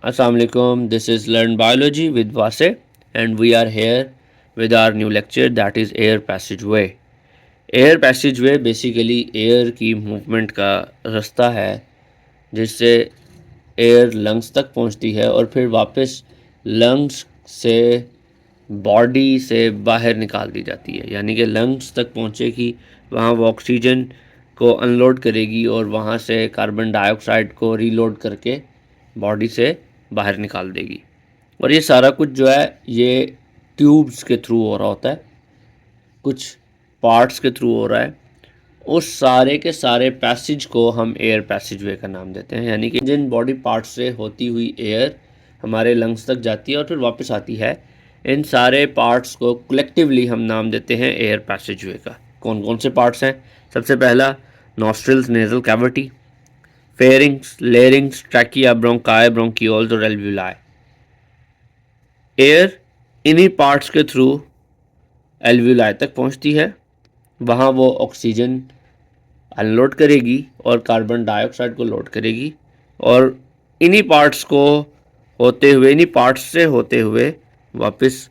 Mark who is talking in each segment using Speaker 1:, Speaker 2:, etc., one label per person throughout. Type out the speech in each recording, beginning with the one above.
Speaker 1: Assalamualaikum, this is Learn Biology with Vase and we are here with our new lecture that is air passageway. Air passageway basically air की movement का रास्ता है जिससे air lungs तक पहुंचती है और फिर वापस लंग्स से बॉडी से बाहर निकाल दी जाती है, यानी कि लंग्स तक पहुंचेगी, वहाँ वो ऑक्सीजन को अनलोड करेगी और वहाँ से कार्बन डाइऑक्साइड को रीलोड करके बॉडी से बाहर निकाल देगी। और ये सारा कुछ जो है ये ट्यूब्स के थ्रू हो रहा होता है, कुछ पार्ट्स के थ्रू हो रहा है। उस सारे के सारे पैसेज को हम एयर पैसेजवे का नाम देते हैं, यानी कि जिन बॉडी पार्ट्स से होती हुई एयर हमारे लंग्स तक जाती है और फिर वापस आती है, इन सारे पार्ट्स को कलेक्टिवली हम नाम देते हैं एयर पैसेजवे का। कौन कौन से पार्ट्स हैं? सबसे पहला nostrils, nasal cavity, pharynx, larynx, trachea, bronchi, bronchioles और एल्व्यूलाई। एयर इन्हीं पार्ट्स के थ्रू एल्व्यूलाई तक पहुंचती है, वहाँ वो ऑक्सीजन अनलोड करेगी और कार्बन डाइऑक्साइड को लोड करेगी और इन्हीं पार्ट्स को होते हुए, इन्हीं पार्ट्स से होते हुए वापस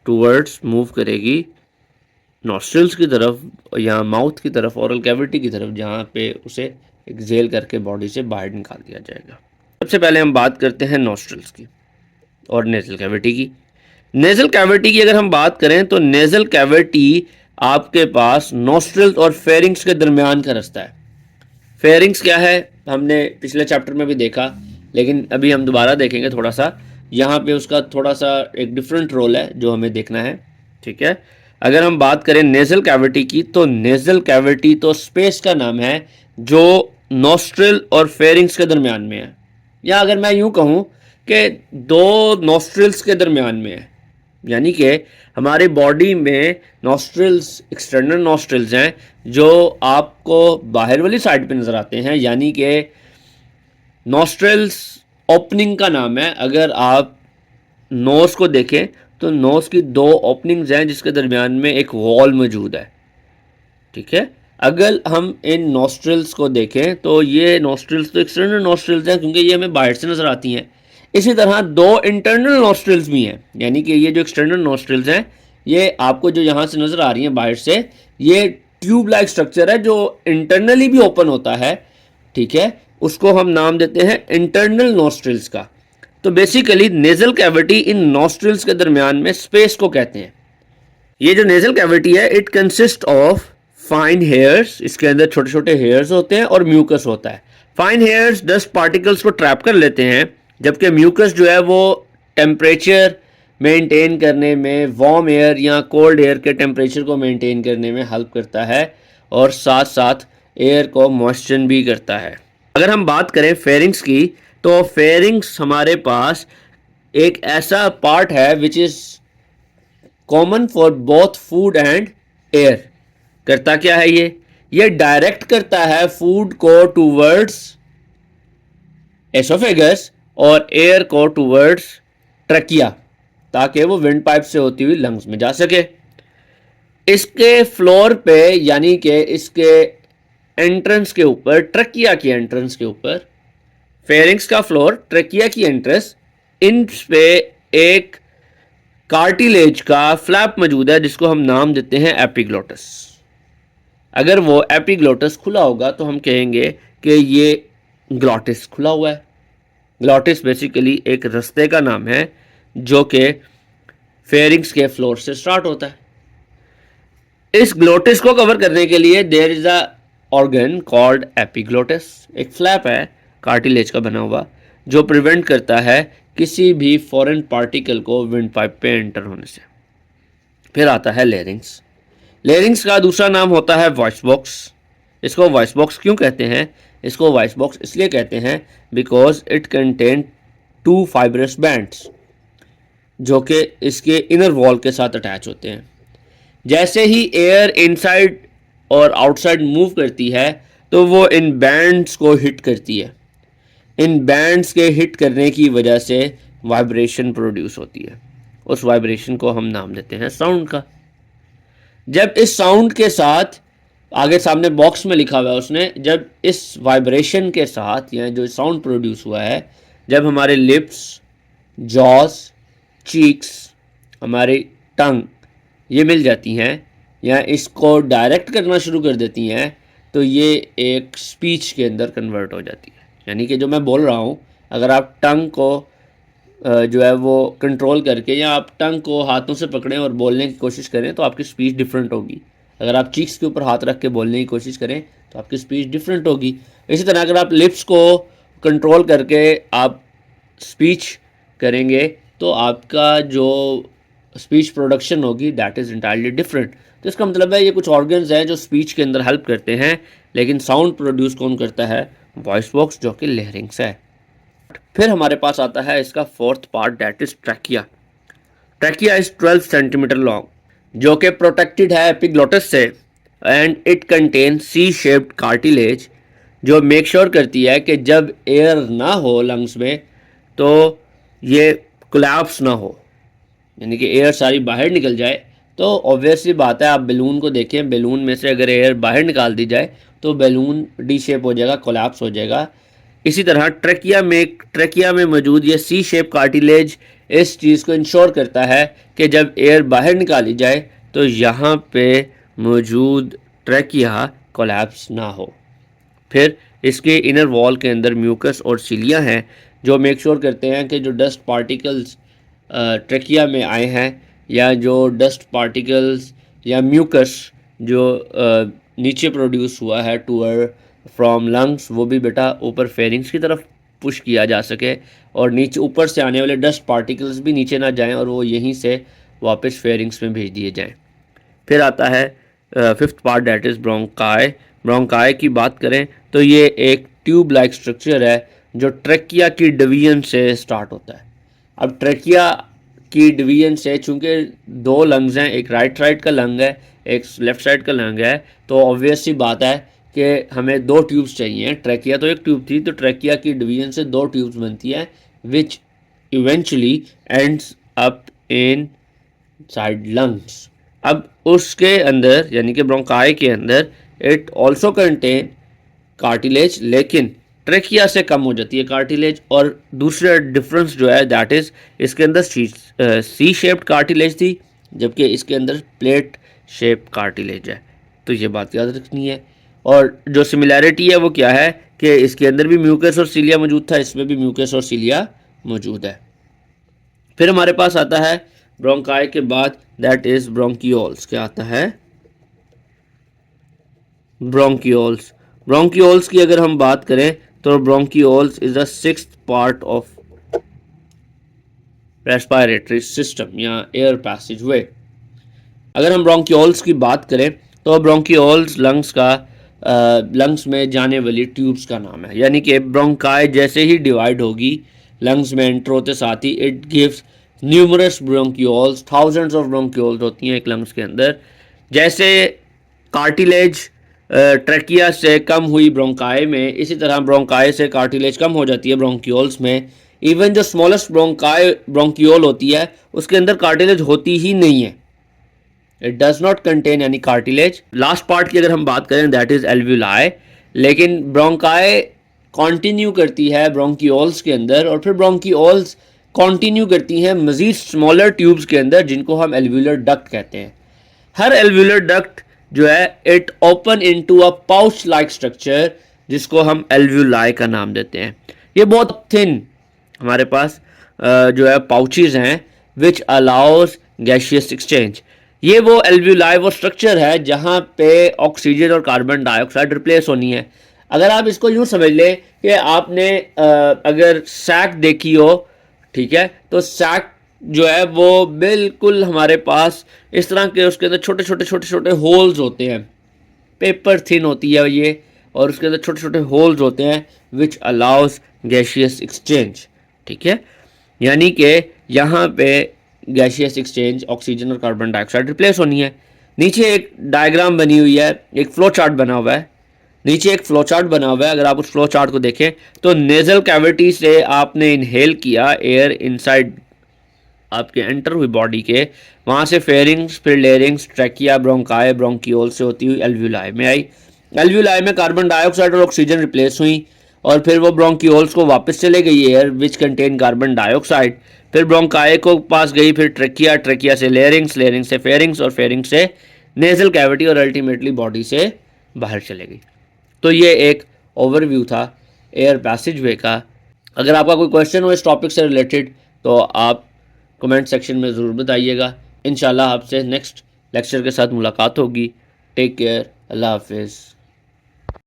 Speaker 1: टूवर्ड्स मूव करेगी नॉस्ट्रिल्स की तरफ या माउथ की तरफ, ओरल कैविटी की तरफ, जहाँ पे उसे एक्सहेल करके बॉडी से बाहर निकाल दिया जाएगा। सबसे पहले हम बात करते हैं नॉस्ट्रिल्स की और नेजल कैविटी की। नेजल कैविटी की अगर हम बात करें तो नेजल कैविटी आपके पास नॉस्ट्रिल्स और फेरिंग्स के दरमियान का रास्ता है। फेरिंग्स क्या है हमने पिछले चैप्टर में भी देखा, लेकिन अभी हम दोबारा देखेंगे थोड़ा सा। यहाँ पे उसका थोड़ा सा एक डिफरेंट रोल है जो हमें देखना है, ठीक है। अगर हम बात करें नेजल कैविटी की, तो नेजल कैविटी तो स्पेस का नाम है जो नॉस्ट्रिल और फेरिंग्स के दरमियान में है, या अगर मैं यूँ कहूँ कि दो नॉस्ट्रिल्स के दरमियान में है, यानी कि हमारी बॉडी में नॉस्ट्रिल्स एक्सटर्नल नॉस्ट्रिल्स हैं जो आपको बाहर वाली साइड पे नज़र आते हैं, यानी कि नॉस्ट्रिल्स ओपनिंग का नाम है। अगर आप नोज़ को देखें तो नोज़ की दो ओपनिंग्स हैं जिसके दरमियान में एक वॉल मौजूद है, ठीक है। अगर हम इन नॉस्ट्रिल्स को देखें तो ये नॉस्ट्रिल्स तो एक्सटर्नल नॉस्ट्रिल्स हैं क्योंकि ये हमें बाहर से नज़र आती हैं। इसी तरह दो इंटरनल नॉस्ट्रिल्स भी हैं, यानी कि ये जो एक्सटर्नल नॉस्ट्रिल्स हैं ये आपको जो यहाँ से नज़र आ रही हैं बाहर से, ये ट्यूब लाइक स्ट्रक्चर है जो इंटरनली भी ओपन होता है, ठीक है। उसको हम नाम देते हैं इंटरनल नॉस्ट्रिल्स का। तो basically nasal cavity in nostrils के दरमियान में स्पेस को कहते हैं। ये जो नेजल कैविटी है it consist of fine hairs, इसके अंदर छोटे छोटे हेयर्स होते हैं और म्यूकस होता है। फाइन हेयर्स डस्ट पार्टिकल्स को ट्रैप कर लेते हैं, जबकि म्यूकस जो है वो टेम्परेचर मेंटेन करने में, वार्म एयर या कोल्ड एयर के टेम्परेचर को मेंटेन करने में हेल्प करता है और साथ साथ एयर को मॉइस्चर भी करता है। अगर हम बात करें फेरिंग्स की, तो फेरिंग्स हमारे पास एक ऐसा पार्ट है which is common for both food and air. करता क्या है ये डायरेक्ट करता है फूड को टूवर्ड्स एसोफेगस और एयर को टूवर्ड्स ट्रकिया, ताकि वो विंड पाइप से होती हुई लंग्स में जा सके। इसके फ्लोर पे, यानी कि इसके एंट्रेंस के ऊपर, ट्रकिया की एंट्रेंस के ऊपर, फेरिंग्स का फ्लोर, ट्रकिया की एंट्रेंस, इन पे एक कार्टिलेज का फ्लैप मौजूद है जिसको हम नाम देते हैं एपिग्लोटस। अगर वो एपिग्लोटस खुला होगा तो हम कहेंगे कि ये ग्लॉटिस खुला हुआ है। ग्लॉटिस बेसिकली एक रास्ते का नाम है जो कि फेरिंग्स के फ्लोर से स्टार्ट होता है। इस ग्लोटिस को कवर करने के लिए there is a organ called epiglottis. एक फ्लैप है कार्टिलेज का बना हुआ जो प्रिवेंट करता है किसी भी फॉरेन पार्टिकल को विंड पाइप पे एंटर होने से। फिर आता है लेरिंग्स। लेरिंग्स का दूसरा नाम होता है वॉइस बॉक्स। इसको वॉइस बॉक्स क्यों कहते हैं? इसको वॉइस बॉक्स इसलिए कहते हैं because it contain two fibrous bands जो कि इसके इनर वॉल के साथ अटैच होते हैं। जैसे ही एयर इनसाइड और आउटसाइड मूव करती है तो वो इन बैंड्स को हिट करती है। इन बैंड्स के हिट करने की वजह से वाइब्रेशन प्रोड्यूस होती है। उस वाइब्रेशन को हम नाम देते हैं साउंड का। जब इस साउंड के साथ, आगे सामने बॉक्स में लिखा हुआ है उसने, जब इस वाइब्रेशन के साथ या जो साउंड प्रोड्यूस हुआ है, जब हमारे लिप्स, जॉस, चीक्स, हमारी टंग ये मिल जाती हैं या इसको डायरेक्ट करना शुरू कर देती हैं, तो ये एक स्पीच के अंदर कन्वर्ट हो जाती है। यानी कि जो मैं बोल रहा हूँ, अगर आप टंग को जो है वो कंट्रोल करके या आप टंग को हाथों से पकड़ें और बोलने की कोशिश करें तो आपकी स्पीच डिफरेंट होगी। अगर आप चीक्स के ऊपर हाथ रख के बोलने की कोशिश करें तो आपकी स्पीच डिफरेंट होगी। इसी तरह अगर आप लिप्स को कंट्रोल करके आप स्पीच करेंगे तो आपका जो स्पीच प्रोडक्शन होगी दैट इज़ इंटायरली डिफरेंट। तो इसका मतलब है ये कुछ ऑर्गन्स हैं जो स्पीच के अंदर हेल्प करते हैं, लेकिन साउंड प्रोड्यूस कौन करता है? वॉइस बॉक्स, जो कि लेयरिंग्स है। फिर हमारे पास आता है इसका fourth part, that is trachea. Trachea is 12 centimetre long, जो कि प्रोटेक्टेड है एपिग्लोटिस से, and it contain C shaped cartilage, जो मेक श्योर करती है कि जब एयर ना हो लंग्स में तो ये कोलैप्स ना हो, यानी कि एयर सारी बाहर निकल जाए। तो ऑब्वियसली बात है, आप बैलून को देखें, बैलून में से अगर एयर बाहर निकाल दी जाए तो बैलून डी शेप हो जाएगा, कोलैप्स हो जाएगा। इसी तरह ट्रैकिया में मौजूद ये सी शेप कार्टिलेज इस चीज़ को इंश्योर करता है कि जब एयर बाहर निकाली जाए तो यहाँ पे मौजूद ट्रैकिया कोलैप्स ना हो। फिर इसके इनर वॉल के अंदर म्यूकस और सीलिया हैं जो मेक श्योर करते हैं कि जो डस्ट पार्टिकल्स ट्रैकिया में आए हैं या जो डस्ट पार्टिकल्स या म्यूकस जो नीचे प्रोड्यूस हुआ है टूअर्ड फ्रॉम लंग्स, वो भी बेटा ऊपर फेरिंग्स की तरफ पुश किया जा सके और नीचे ऊपर से आने वाले डस्ट पार्टिकल्स भी नीचे ना जाएं और वो यहीं से वापस फेरिंग्स में भेज दिए जाएं। फिर आता है fifth part, that is bronchi. Bronchi की बात करें तो ये एक ट्यूब लाइक स्ट्रक्चर है जो ट्रैकिया की डिवीजन से स्टार्ट होता है। अब ट्रैकिया की डिवीजन से, चूँकि दो लंग्स हैं, एक राइट साइड का लंग है, एक लेफ्ट साइड का लंग है, तो ऑब्वियस सी बात है कि हमें दो ट्यूब्स चाहिए। ट्रैकिया तो एक ट्यूब थी, तो ट्रैकिया की डिवीजन से दो ट्यूब्स बनती हैं which eventually ends up in side lungs. अब उसके अंदर यानी कि ब्रोंकाई के अंदर इट ऑल्सो कंटेन कार्टिलेज, लेकिन ट्रैकिया से कम हो जाती है कार्टिलेज। और दूसरा डिफरेंस जो है दैट इज़ इसके अंदर सी शेप्ड कार्टिलेज थी जबकि इसके अंदर प्लेट शेप कार्टिलेज है। तो ये बात याद रखनी है। और जो सिमिलैरिटी है वो क्या है कि इसके अंदर भी म्यूकस और सीलिया मौजूद था, इसमें भी म्यूकस और सीलिया मौजूद है। फिर हमारे पास आता है ब्रोंकाई के बाद दैट इज ब्रोंकियोल्स। क्या आता है? ब्रोंकियोल्स। ब्रोंकियोल्स की अगर हम बात करें तो bronchioles is the sixth part of respiratory system या एयर पैसेज वे। अगर हम ब्रोंकियोल्स की बात करें तो ब्रोंकियोल्स लंग्स में जाने वाली ट्यूब्स का नाम है। यानी कि ब्रोंकाई जैसे ही डिवाइड होगी लंग्स में एंटर होते साथ ही it gives numerous bronchioles, thousands of bronchioles होती हैं एक लंग्स के अंदर। जैसे कार्टिलेज ट्रैकिया से कम हुई ब्रोंकाई में, इसी तरह ब्रोंकाई से कार्टिलेज कम हो जाती है ब्रोंकियोल्स में। इवन जो स्मॉलेस्ट ब्रोंकियोल होती है उसके अंदर कार्टिलेज होती ही नहीं है, it does not contain any cartilage. Last part की अगर हम बात करें दैट इज एल्व्यूलाई, लेकिन ब्रोंकाई कंटिन्यू करती है ब्रोंकियोल्स के अंदर और फिर ब्रोंकियोल्स कंटिन्यू करती हैं मजीद स्मॉलर ट्यूब्स के अंदर जिनको हम एल्व्यूलर डक्ट कहते हैं। हर एल्व्यूलर डक्ट जो है it open into a pouch like structure जिसको हम एल्व्यूलाई का नाम देते हैं। ये बहुत थिन हमारे पास जो है पाउचेज हैं विच अलाउज गैशियस एक्सचेंज। ये वो एल्व्यूलाई वो स्ट्रक्चर है जहाँ पे ऑक्सीजन और कार्बन डाइऑक्साइड रिप्लेस होनी है। अगर आप इसको यूँ समझ लें कि आपने अगर सैक देखी हो, ठीक है, तो सैक जो है वो बिल्कुल हमारे पास इस तरह के उसके अंदर छोटे छोटे होल्स होते हैं, पेपर थिन होती है ये, और उसके अंदर छोटे छोटे होल्स होते हैं विच अलाउज गैशियस एक्सचेंज। ठीक है, यानी कि यहाँ पे गैशियस एक्सचेंज ऑक्सीजन और कार्बन डाइऑक्साइड रिप्लेस होनी है। नीचे एक डायग्राम बनी हुई है, एक फ्लो चार्ट बना हुआ है, नीचे एक फ्लो चार्ट बना हुआ है। अगर आप उस फ्लो चार्ट को देखें तो नेजल कैविटी से आपने इनहेल किया एयर इनसाइड आपके एंटर हुई बॉडी के, वहाँ से फेरिंग्स, फिर लेरिंग्स, ट्रैकिया, ब्रोंकाई, ब्रोंकियोल से होती हुई एल्व्यूलाई में आई। एल्व्यूलाई में कार्बन डाइऑक्साइड और ऑक्सीजन रिप्लेस हुई और फिर वो ब्रोंकियोल्स को वापस चले गई air which contain carbon dioxide, फिर ब्रोंकाई को पास गई, फिर ट्रकिया, ट्रकिया से लेयरिंग्स, लेयरिंग से फेरिंग्स और फेरिंग से नेजल कैविटी और अल्टीमेटली बॉडी से बाहर चले गई। तो ये एक ओवरव्यू था एयर पैसेज वे का। अगर आपका कोई क्वेश्चन हो इस टॉपिक से रिलेटेड तो आप कमेंट सेक्शन में ज़रूर बताइएगा। इंशाल्लाह आपसे नेक्स्ट लेक्चर के साथ मुलाकात होगी। टेक केयर, अल्लाह हाफिज़।